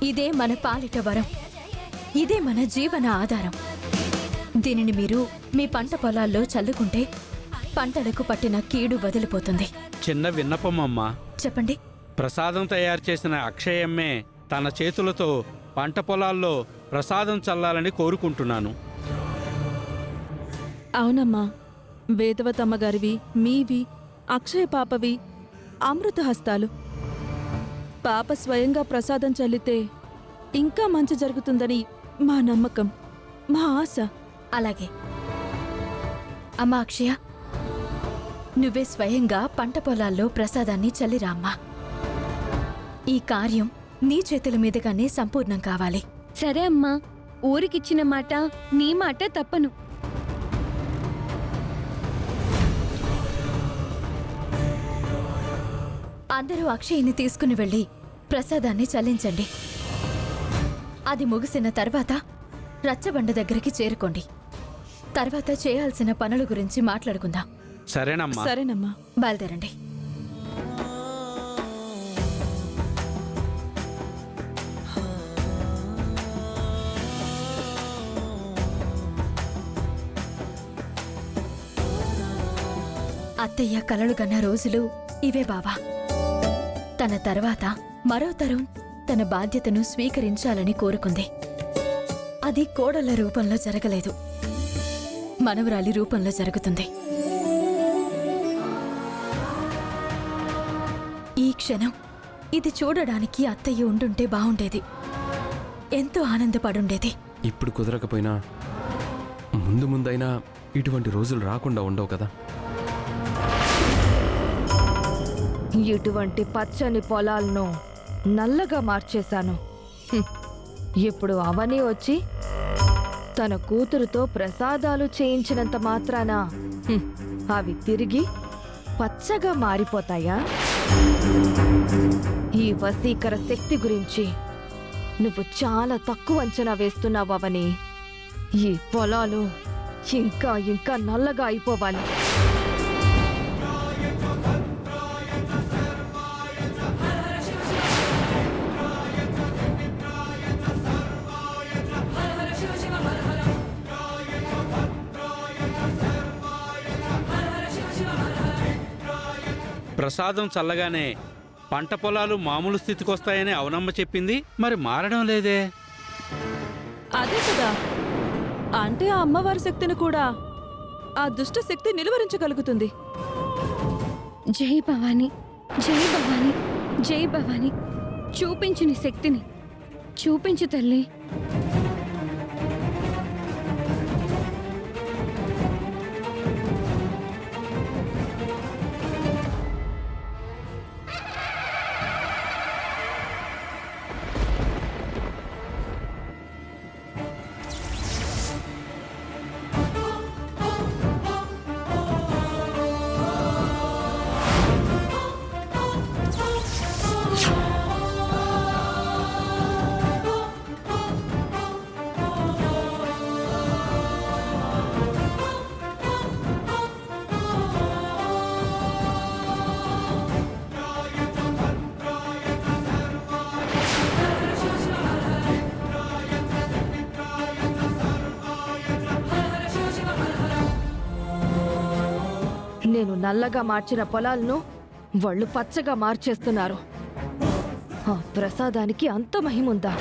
ఇదే మన పాలిట వరం, ఇదే మన జీవన ఆధారం. దీనిని మీరు మీ పంట పొలాల్లో చల్లుకుంటే పంటలకు పట్టిన కీడు వదిలిపోతుంది. చిన్న విన్నపమమ్మా. చెప్పండి. ప్రసాదం తయారు చేసిన అక్షయమ్మే తన చేతులతో పంట పొలాల్లో ప్రసాదం చల్లాలని కోరుకుంటున్నాను. అవునమ్మా, వేదవతమ్మగారివి, మీవి, అక్షయ పాపవి అమృతహస్తాలు. పాప స్వయంగా ప్రసాదం చల్లితే ఇంకా మంచి జరుగుతుందని మా నమ్మకం, మా ఆశ. అలాగే అమ్మా అక్షయ, నువ్వే స్వయంగా పంట పొలాల్లో ప్రసాదాన్ని చల్లిరామ్మా. ఈ కార్యం నీ చేతుల మీదుగానే సంపూర్ణం కావాలి. సరే అమ్మా, ఊరికిచ్చిన మాట నీ మాట తప్పను. అందరూ అక్షయ్ని తీసుకుని వెళ్ళి ప్రసాదాన్ని చల్లించండి. అది ముగిసిన తర్వాత రచ్చబండ దగ్గరికి చేరుకోండి. తర్వాత చేయాల్సిన పనుల గురించి మాట్లాడుకుందాం. సరేనమ్మా. సరేనమ్మా, బయలుదేరండి. అత్తయ్య కలలు కన్న రోజులు ఇవే బావా. తన తర్వాత మరో తరం తన బాధ్యతను స్వీకరించాలని కోరుకుంది. అది కోడళ్ల రూపంలో జరగలేదు, మనవరాలి రూపంలో జరుగుతుంది. ఈ క్షణం ఇది చూడడానికి అత్తయ్య ఉండుంటే బావుండేది, ఎంతో ఆనందపడుండేది. ఇప్పుడు కుదరకపోయినా ముందు ముందైనా ఇటువంటి రోజులు రాకుండా ఉండవు కదా. ఇటువంటి పచ్చని పొలాలను నల్లగా మార్చేశాను. ఇప్పుడు అవని వచ్చి తన కూతురుతో ప్రసాదాలు చేయించినంత మాత్రాన అవి తిరిగి పచ్చగా మారిపోతాయా? ఈ వశీకర శక్తి గురించి నువ్వు చాలా తక్కువ అంచనా వేస్తున్నావు అవని. ఈ పొలాలు ఇంకా ఇంకా నల్లగా అయిపోవాలి. ప్రసాదం చల్లగానే పంట పొలాలు మామూలు స్థితికొస్తాయని అవునమ్మ చెప్పింది, మరి మారడం లేదే. అదే కదా, అంటే ఆ అమ్మవారి శక్తిని కూడా ఆ దుష్ట శక్తి నిలువరించగలుగుతుంది. జై భవాని, జై భవాని, జై భవాని. చూపించు నీ శక్తిని, చూపించు తల్లి. నేను నల్లగా మార్చిన పొలాలను వాళ్ళు పచ్చగా మార్చేస్తున్నారు. ఆ ప్రసాదానికి అంత మహిముందా?